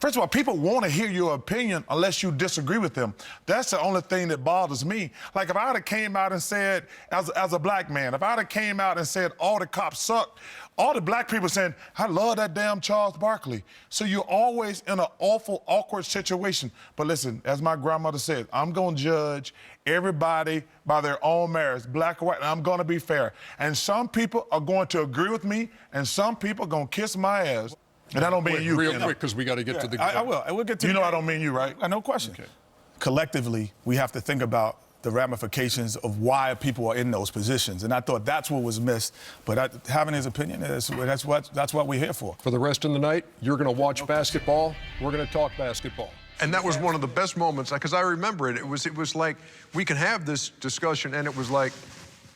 First of all, people want to hear your opinion unless you disagree with them. That's the only thing that bothers me. Like if I would have came out and said, as a black man, if I would have came out and said all the cops sucked, all the black people saying, I love that damn Charles Barkley. So you're always in an awful, awkward situation. But listen, as my grandmother said, I'm going to judge everybody by their own merits, black or white, and I'm going to be fair. And some people are going to agree with me, and some people are going to kiss my ass. And I don't mean you. Real quick, because we got to get to the... I will. We'll get to You know I don't mean you, right? No question. Okay. Collectively, we have to think about the ramifications of why people are in those positions. And I thought that's what was missed. But having his opinion, that's what we're here for. For the rest of the night, you're going to watch basketball. We're going to talk basketball. And that was one of the best moments, because I remember it. It was like, we can have this discussion, and it was like,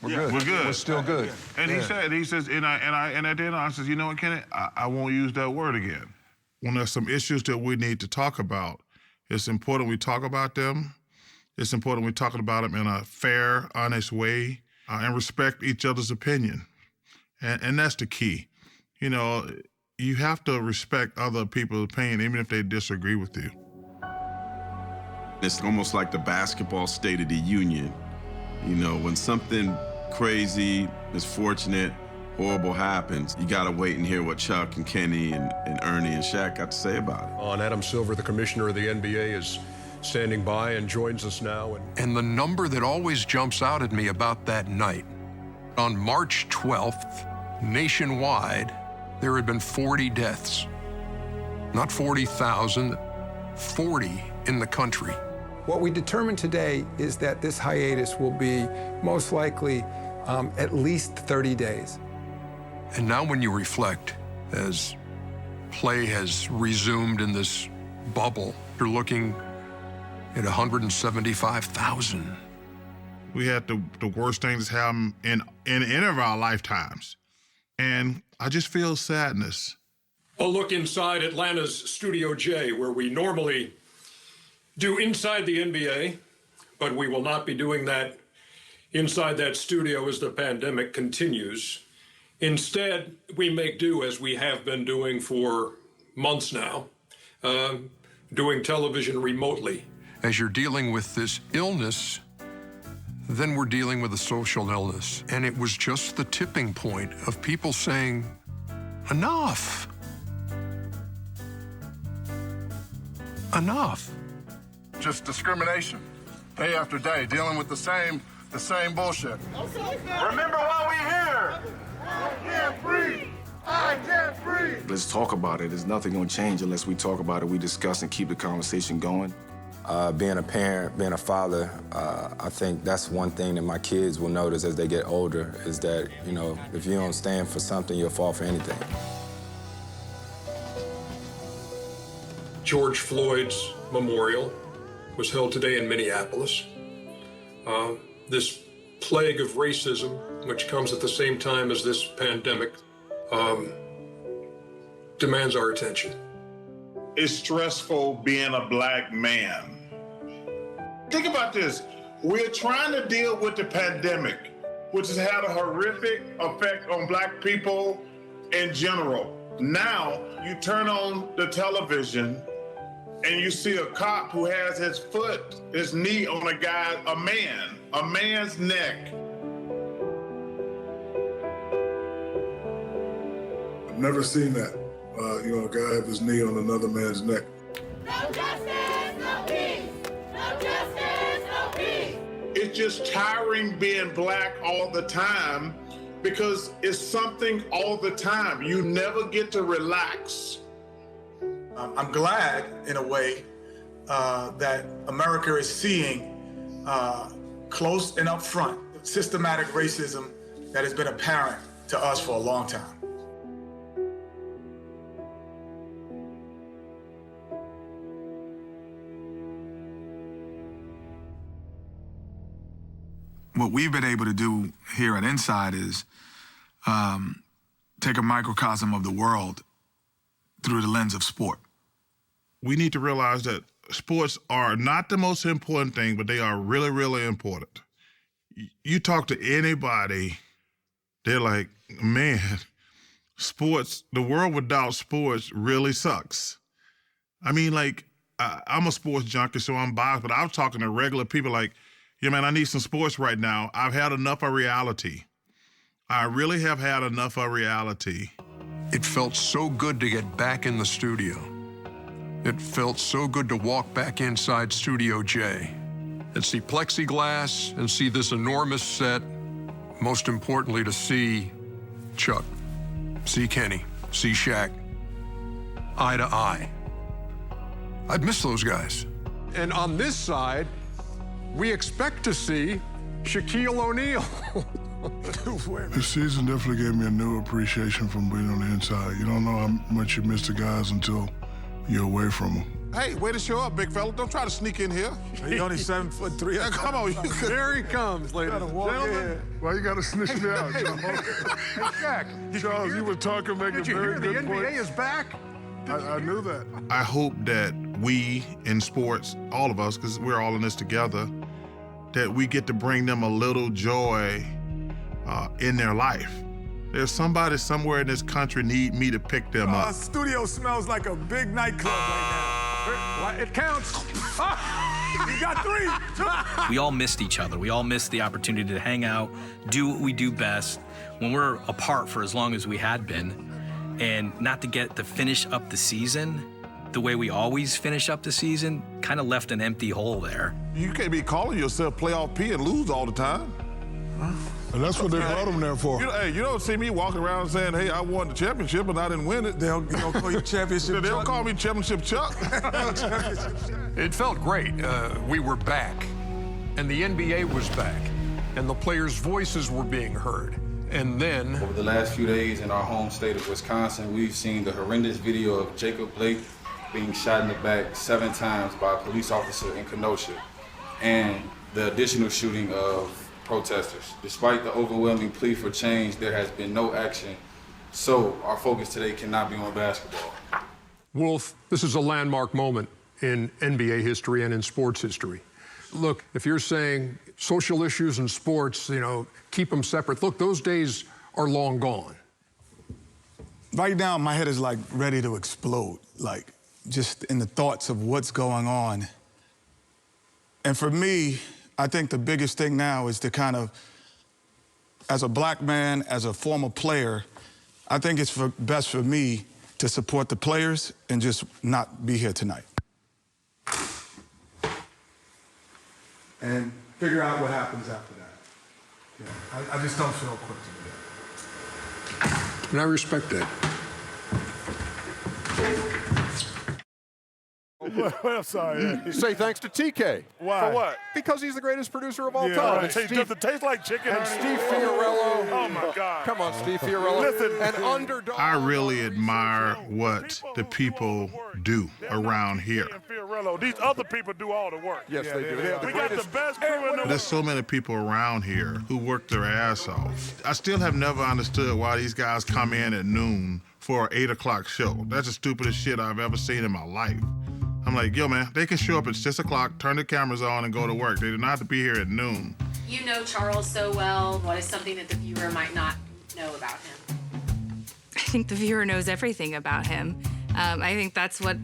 we're good. We're good. We're still good. And he says, and at the end, I says, you know what, Kenny, I won't use that word again. When there's some issues that we need to talk about, it's important we talk about them. It's important we talk about them in a fair, honest way, and respect each other's opinion. And that's the key. You know, you have to respect other people's opinion, even if they disagree with you. It's almost like the basketball State of the Union. You know, when something crazy, misfortunate, horrible happens, you gotta wait and hear what Chuck and Kenny and Ernie and Shaq got to say about it. On Adam Silver, the commissioner of the NBA, is standing by and joins us now. And the number that always jumps out at me about that night, on March 12th, nationwide, there had been 40 deaths. Not 40,000, 40 in the country. What we determined today is that this hiatus will be most likely at least 30 days. And now when you reflect, as play has resumed in this bubble, you're looking at 175,000. We had the worst things happen in any of our lifetimes. And I just feel sadness. A look inside Atlanta's Studio J, where we normally do Inside the NBA, but we will not be doing that inside that studio as the pandemic continues. Instead, we make do as we have been doing for months now, doing television remotely. As you're dealing with this illness, then we're dealing with a social illness. And it was just the tipping point of people saying, enough. Enough. Just discrimination, day after day, dealing with the same bullshit. Remember why we're here. I can't breathe. I can't breathe. Let's talk about it. There's nothing gonna change unless we talk about it, we discuss and keep the conversation going. Being a parent, being a father, I think that's one thing that my kids will notice as they get older is that, you know, if you don't stand for something, you'll fall for anything. George Floyd's memorial was held today in Minneapolis. This plague of racism, which comes at the same time as this pandemic, demands our attention. It's stressful being a black man. Think about this. We're trying to deal with the pandemic, which has had a horrific effect on black people in general. Now, you turn on the television and you see a cop who has his knee on a man's neck. I've never seen that. A guy have his knee on another man's neck. No justice, no peace. No justice, no peace. It's just tiring being black all the time because it's something all the time. You never get to relax. I'm glad, in a way, that America is seeing close and upfront systematic racism that has been apparent to us for a long time. What we've been able to do here at Inside is take a microcosm of the world through the lens of sport. We need to realize that sports are not the most important thing, but they are really, really important. You talk to anybody, they're like, man, sports, the world without sports really sucks. I mean, like, I'm a sports junkie, so I'm biased, but I was talking to regular people like, yeah, man, I need some sports right now. I've had enough of reality. I really have had enough of reality. It felt so good to get back in the studio. It felt so good to walk back inside Studio J and see plexiglass and see this enormous set. Most importantly, to see Chuck, see Kenny, see Shaq, eye to eye. I'd miss those guys. And on this side, we expect to see Shaquille O'Neal. This season definitely gave me a new appreciation from being on the inside. You don't know how much you miss the guys until you're away from them. Hey, way to show up, big fella. Don't try to sneak in here. He's only 7'3". Yeah, come on. There he comes, ladies and gentlemen. Why you gotta snitch me out, Charles? Hey, Shaq, Charles, you were talking, making very good the points. NBA is back? I knew that. I hope that we in sports, all of us, because we're all in this together, that we get to bring them a little joy in their life. There's somebody somewhere in this country need me to pick them up. Studio smells like a big nightclub right now. It counts. You got 3. We all missed each other. We all missed the opportunity to hang out, do what we do best when we're apart for as long as we had been, and not to get to finish up the season the way we always finish up the season kind of left an empty hole there. You can't be calling yourself playoff P and lose all the time. And that's what they brought him there for. You don't see me walking around saying, hey, I won the championship and I didn't win it. They'll call you championship Chuck. They'll call me championship Chuck. It felt great. We were back, and the NBA was back, and the players' voices were being heard. And then, Over the last few days in our home state of Wisconsin, we've seen the horrendous video of Jacob Blake being shot in the back 7 times by a police officer in Kenosha, and the additional shooting of protesters. Despite the overwhelming plea for change, there has been no action. So our focus today cannot be on basketball. Wolf, this is a landmark moment in NBA history and in sports history. Look, if you're saying social issues and sports, keep them separate, look, those days are long gone. Right now, my head is like ready to explode, like just in the thoughts of what's going on. And for me, I think the biggest thing now is to kind of, as a black man, as a former player, I think it's best for me to support the players and just not be here tonight. And figure out what happens after that. Yeah, I just don't feel equipped to do that. And I respect that. I'm sorry. Say thanks to TK. Why? For what? Because he's the greatest producer of all Yeah, time. right. Does it taste like chicken? And Steve Fiorello. Oh, my God. Come on, Steve Fiorello. Listen, an underdog. I really admire what the people do around here. These other people do all the work. Yes, they do. We got the best crew in the world. There's so many people around here who work their ass off. I still have never understood why these guys come in at noon for an 8 o'clock show. That's the stupidest shit I've ever seen in my life. I'm like, yo, man, they can show up at 6 o'clock, turn the cameras on, and go to work. They do not have to be here at noon. You know Charles so well. What is something that the viewer might not know about him? I think the viewer knows everything about him. I think that's what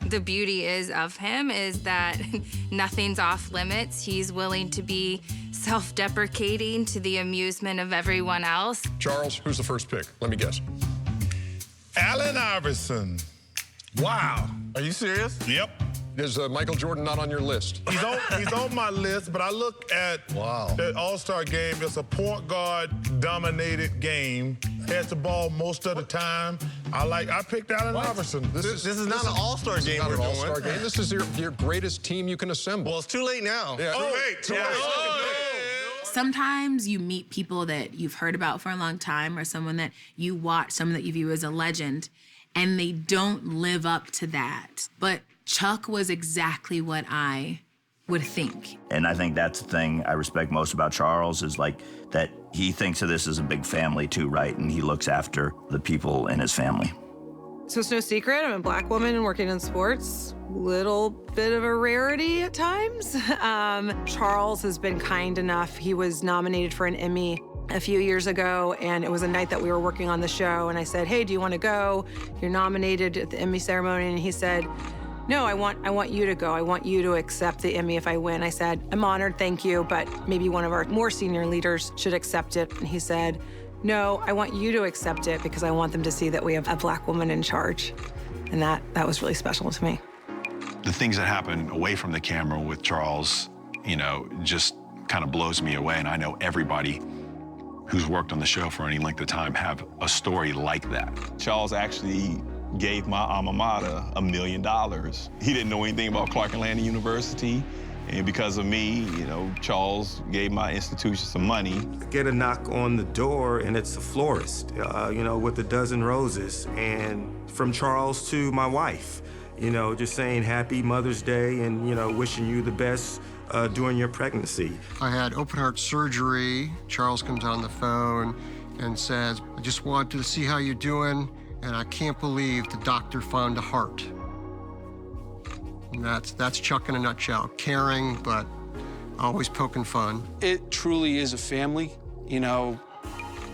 the beauty is of him, is that nothing's off limits. He's willing to be self-deprecating to the amusement of everyone else. Charles, who's the first pick? Let me guess. Allen Iverson. Wow. Are you serious? Yep. Is Michael Jordan not on your list? He's on my list, but I look at the All-Star game. It's a point guard-dominated game. Has the ball most of the time. I picked Allen Iverson. This is not an All-Star game we're doing. Not an All-Star game. This is your greatest team you can assemble. Well, it's too late now. Yeah. Too late. Sometimes you meet people that you've heard about for a long time, or someone that you watch, someone that you view as a legend, and they don't live up to that. But Chuck was exactly what I would think. And I think that's the thing I respect most about Charles, is like that he thinks of this as a big family too, right? And he looks after the people in his family. So it's no secret, I'm a black woman working in sports. Little bit of a rarity at times. Charles has been kind enough. He was nominated for an Emmy a few years ago, and it was a night that we were working on the show, and I said, hey, do you want to go? You're nominated at the Emmy ceremony. And he said, no, I want you to go. I want you to accept the Emmy if I win. I said, I'm honored, thank you, but maybe one of our more senior leaders should accept it. And he said, no, I want you to accept it because I want them to see that we have a Black woman in charge. And that was really special to me. The things that happen away from the camera with Charles, you know, just kind of blows me away. And I know everybody who's worked on the show for any length of time have a story like that. Charles actually gave my alma mater $1 million. He didn't know anything about Clark Atlanta University. And because of me, you know, Charles gave my institution some money. Get a knock on the door, and it's a florist, you know, with a dozen roses. And from Charles to my wife, you know, just saying Happy Mother's Day and, you know, wishing you the best during your pregnancy. I had open heart surgery. Charles comes on the phone and says, I just wanted to see how you're doing, and I can't believe the doctor found a heart. And that's Chuck in a nutshell. Caring, but always poking fun. It truly is a family. You know,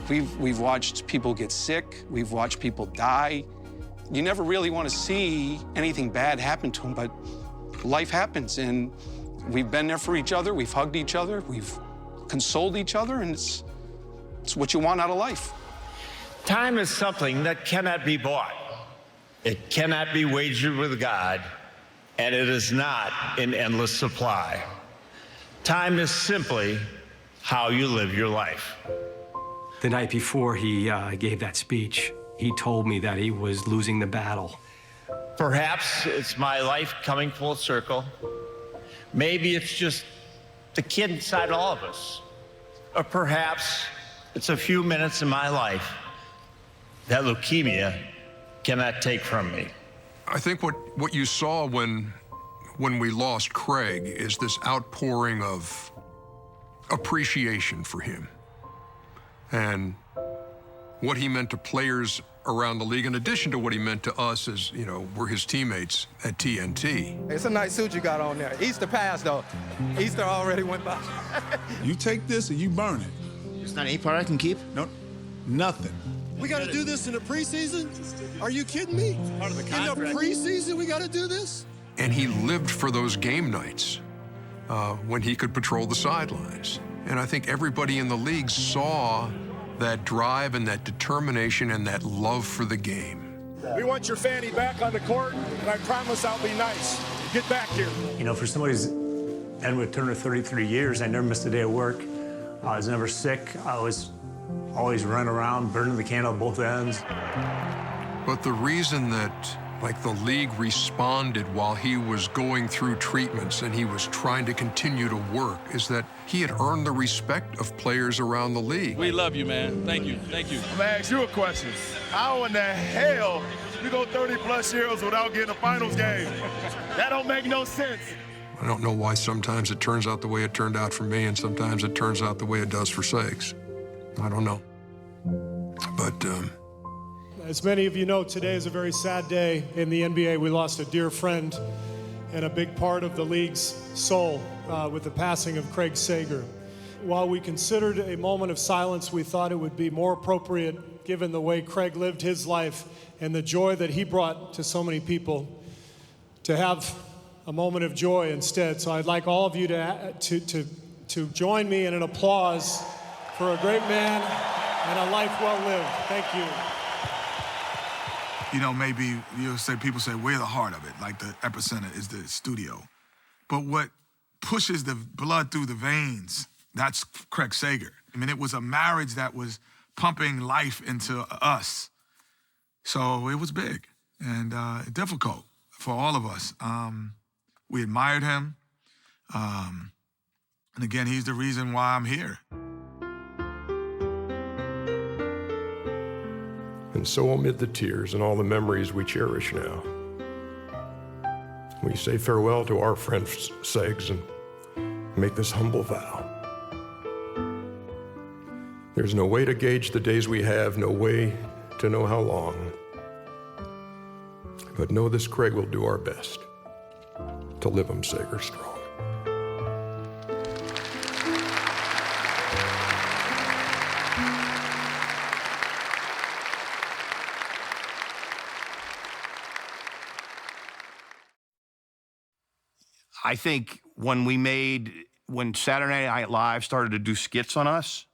we've watched people get sick. We've watched people die. You never really want to see anything bad happen to them, but life happens, and we've been there for each other. We've hugged each other. We've consoled each other, and it's what you want out of life. Time is something that cannot be bought. It cannot be wagered with God, and it is not in endless supply. Time is simply how you live your life. The night before he gave that speech, he told me that he was losing the battle. Perhaps it's my life coming full circle. Maybe it's just the kid inside all of us. Or perhaps it's a few minutes in my life that leukemia cannot take from me. I think what you saw when we lost Craig is this outpouring of appreciation for him and what he meant to players around the league, in addition to what he meant to us as, you know, we're his teammates at TNT. It's a nice suit you got on there. Easter passed, though. Easter already went by. You take this and you burn it. It's not any part I can keep? No, nothing. We got to do this in the preseason? Are you kidding me? Part of the contract. In the preseason, we got to do this? And he lived for those game nights when he could patrol the sidelines. And I think everybody in the league saw that drive and that determination and that love for the game. We want your Fanny back on the court, and I promise I'll be nice. Get back here. You know, for somebody who's been with Turner 33 years, I never missed a day of work. I was never sick. I was always running around, burning the candle at both ends. But the reason that, like, the league responded while he was going through treatments and he was trying to continue to work is that he had earned the respect of players around the league. We love you, man. Thank you. Thank you. I'm gonna ask you a question. How in the hell you go 30+ years without getting a finals game? That don't make no sense. I don't know why sometimes it turns out the way it turned out for me and sometimes it turns out the way it does for Sakes. I don't know. But, As many of you know, today is a very sad day in the NBA. We lost a dear friend and a big part of the league's soul with the passing of Craig Sager. While we considered a moment of silence, we thought it would be more appropriate, given the way Craig lived his life and the joy that he brought to so many people, to have a moment of joy instead. So I'd like all of you to join me in an applause for a great man and a life well lived. Thank you. You know, maybe people say, we're the heart of it, like the epicenter is the studio. But what pushes the blood through the veins, that's Craig Sager. I mean, it was a marriage that was pumping life into us. So it was big and difficult for all of us. We admired him. And again, he's the reason why I'm here. And so amid the tears and all the memories we cherish now, we say farewell to our friend Segs and make this humble vow. There's no way to gauge the days we have, no way to know how long. But know this, Craig will do our best to live 'em Sager strong. I think when Saturday Night Live started to do skits on us,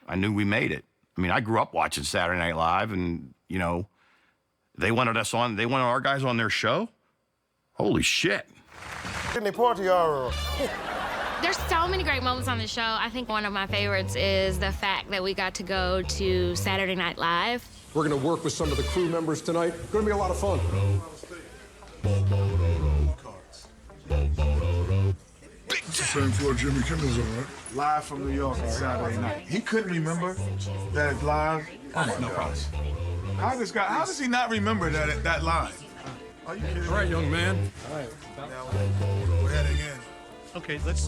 I knew we made it. I mean, I grew up watching Saturday Night Live, and, you know, they wanted our guys on their show. Holy shit. There's so many great moments on the show. I think one of my favorites is the fact that we got to go to Saturday Night Live. We're going to work with some of the crew members tonight. Going to be a lot of fun. Same floor Jimmy Kimmel's on, right? Live from New York on Saturday night. He couldn't remember that it's live. Oh my gosh. How does he not remember that live? Are you kidding? All right, young man. All right. Go ahead again. Okay, let's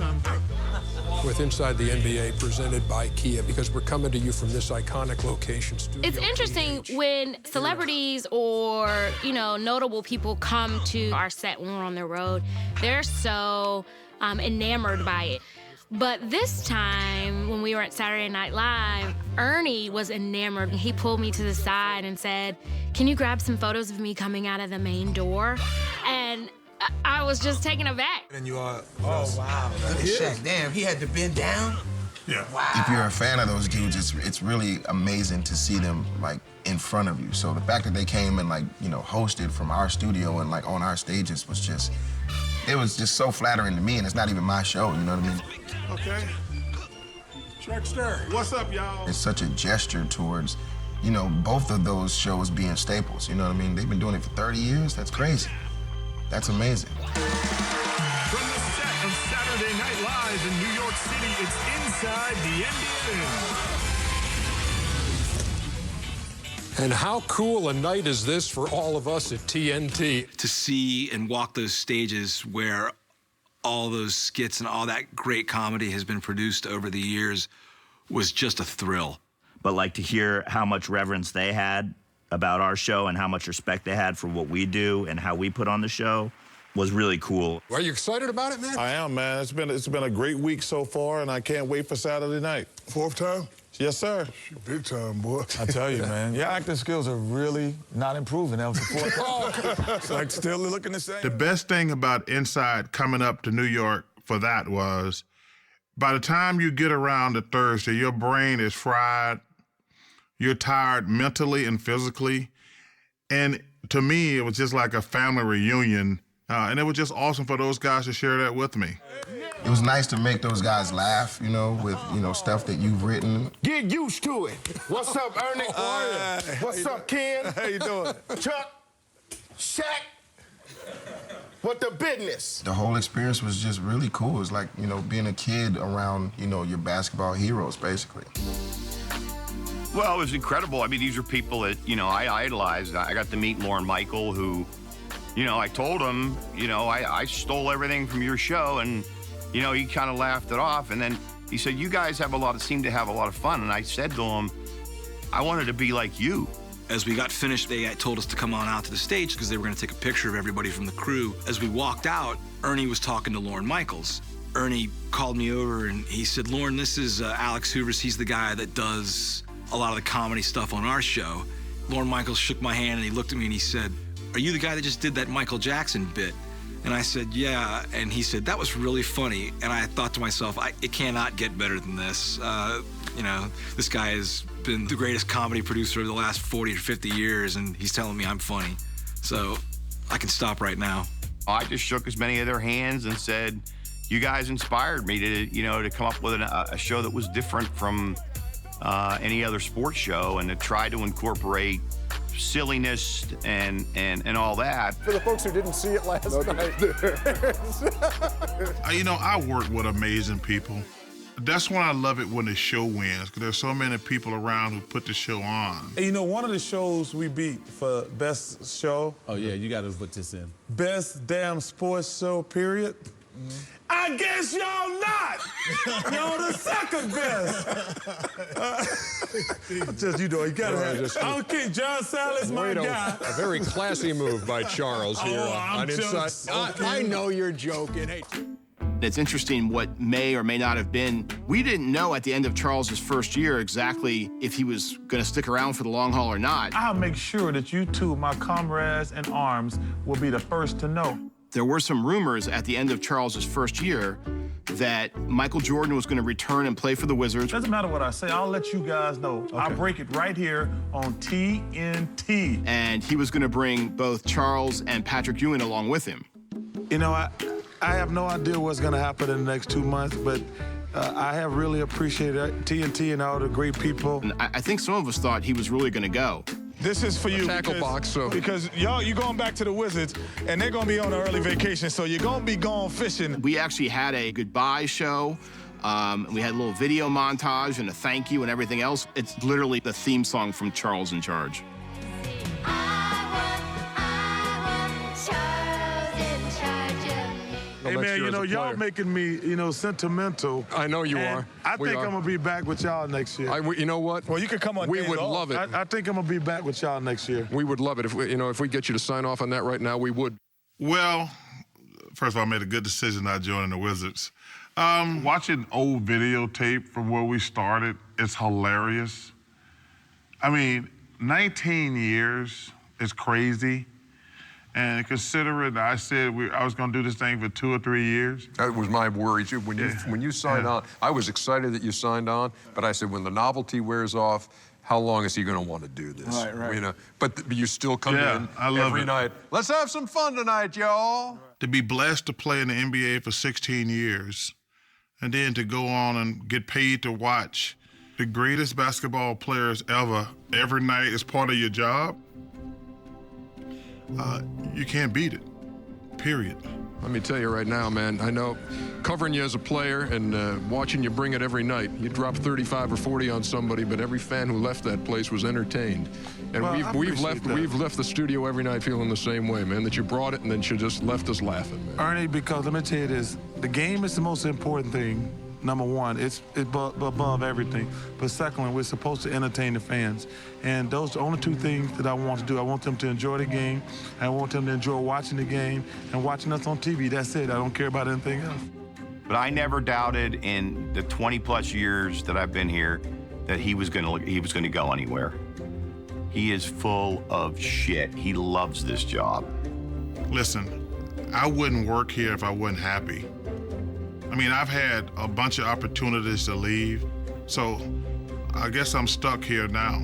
With Inside the NBA presented by Kia, because we're coming to you from this iconic location. Studio It's interesting when celebrities or, you know, notable people come to our set when we're on the road. They're so enamored by it. But this time, when we were at Saturday Night Live, Ernie was enamored. He pulled me to the side and said, "Can you grab some photos of me coming out of the main door?" And I was just taken aback. And you are. Oh, wow. Look at Shaq. Damn, he had to bend down? Yeah. Wow. If you're a fan of those dudes, it's really amazing to see them, like, in front of you. So the fact that they came and, like, you know, hosted from our studio and, like, on our stages was just, it was just so flattering to me, and it's not even my show, you know what I mean? Okay. Shaqster. What's up, y'all? It's such a gesture towards, you know, both of those shows being staples, you know what I mean? They've been doing it for 30 years. That's crazy. That's amazing. From the set of Saturday Night Live in New York City, it's Inside the NBA. And how cool a night is this for all of us at TNT? To see and walk those stages where all those skits and all that great comedy has been produced over the years was just a thrill. But like to hear how much reverence they had about our show and how much respect they had for what we do and how we put on the show was really cool. Are you excited about it, man? I am, man. It's been a great week so far, and I can't wait for Saturday night. Fourth time? Yes, sir. Big time, boy. I tell you, man, your acting skills are really not improving. That was the fourth time. It's like still looking the same. The best thing about Inside coming up to New York for that was, by the time you get around to Thursday, your brain is fried. You're tired mentally and physically. And to me, it was just like a family reunion. And it was just awesome for those guys to share that with me. It was nice to make those guys laugh, you know, with, you know, stuff that you've written. Get used to it. What's up, Ernie? How are you? What's up, Ken? How you doing? Chuck? Shaq? What the business? The whole experience was just really cool. It was like, you know, being a kid around, you know, your basketball heroes, basically. Well, it was incredible. I mean, these are people that, you know, I idolized. I got to meet Lorne Michael, who, you know, I told him, you know, I stole everything from your show, and, you know, he kind of laughed it off. And then he said, you guys seem to have a lot of fun. And I said to him, I wanted to be like you. As we got finished, they told us to come on out to the stage because they were going to take a picture of everybody from the crew. As we walked out, Ernie was talking to Lorne Michaels. Ernie called me over and he said, Lorne, this is Alex Hoovers. He's the guy that does a lot of the comedy stuff on our show. Lorne Michaels shook my hand and he looked at me and he said, are you the guy that just did that Michael Jackson bit? And I said, yeah. And he said, that was really funny. And I thought to myself, it cannot get better than this. You know, this guy has been the greatest comedy producer of the last 40 or 50 years, and he's telling me I'm funny. So I can stop right now. I just shook as many of their hands and said, you guys inspired me to, you know, to come up with a show that was different from any other sports show, and to try to incorporate silliness and all that. For the folks who didn't see it last night. You know, I work with amazing people. That's why I love it when the show wins, because there's so many people around who put the show on. Hey, you know, one of the shows we beat for best show. Oh, yeah, you got to put this in. Best damn sports show, period. I guess y'all not. Y'all the second best. Just, you know, you gotta have it. I don't care. John Salas, my guy. A very classy move by Charles here on Inside. I know you're joking. Hey. It's interesting what may or may not have been. We didn't know at the end of Charles's first year exactly if he was going to stick around for the long haul or not. I'll make sure that you two, my comrades in arms, will be the first to know. There were some rumors at the end of Charles's first year that Michael Jordan was going to return and play for the Wizards. Doesn't matter what I say, I'll let you guys know. Okay. I'll break it right here on TNT. And he was going to bring both Charles and Patrick Ewing along with him. You know, I have no idea what's going to happen in the next 2 months, but I have really appreciated TNT and all the great people. And I think some of us thought he was really going to go. This is for you because y'all, you're going back to the Wizards, and they're going to be on an early vacation, so you're going to be going fishing. We actually had a goodbye show. We had a little video montage and a thank you and everything else. It's literally the theme song from Charles in Charge. Hey, man, you know, y'all making me, you know, sentimental. I know you are. I think I'm going to be back with y'all next year. You know what? Well, you can come on. We would love it. I think I'm going to be back with y'all next year. We would love it. If we get you to sign off on that right now, we would. Well, first of all, I made a good decision not joining the Wizards. Watching old videotape from where we started, it's hilarious. I mean, 19 years is crazy. And considering I said I was going to do this thing for 2 or 3 years. That was my worry, too. When you signed on, I was excited that you signed on, but I said, when the novelty wears off, how long is he going to want to do this? Right. You know, but you still come in every night. Let's have some fun tonight, y'all. To be blessed to play in the NBA for 16 years, and then to go on and get paid to watch the greatest basketball players ever every night as part of your job, you can't beat it, period. Let me tell you right now, man, I know covering you as a player and watching you bring it every night, you drop 35 or 40 on somebody, but every fan who left that place was entertained. And well, we've left the studio every night feeling the same way, man, that you brought it and then you just left us laughing, man. Ernie, because let me tell you this, the game is the most important thing. Number one, it's above everything. But secondly, we're supposed to entertain the fans. And those are the only two things that I want to do. I want them to enjoy the game. I want them to enjoy watching the game and watching us on TV. That's it. I don't care about anything else. But I never doubted in the 20-plus years that I've been here that he was going to go anywhere. He is full of shit. He loves this job. Listen, I wouldn't work here if I wasn't happy. I mean, I've had a bunch of opportunities to leave, so I guess I'm stuck here now.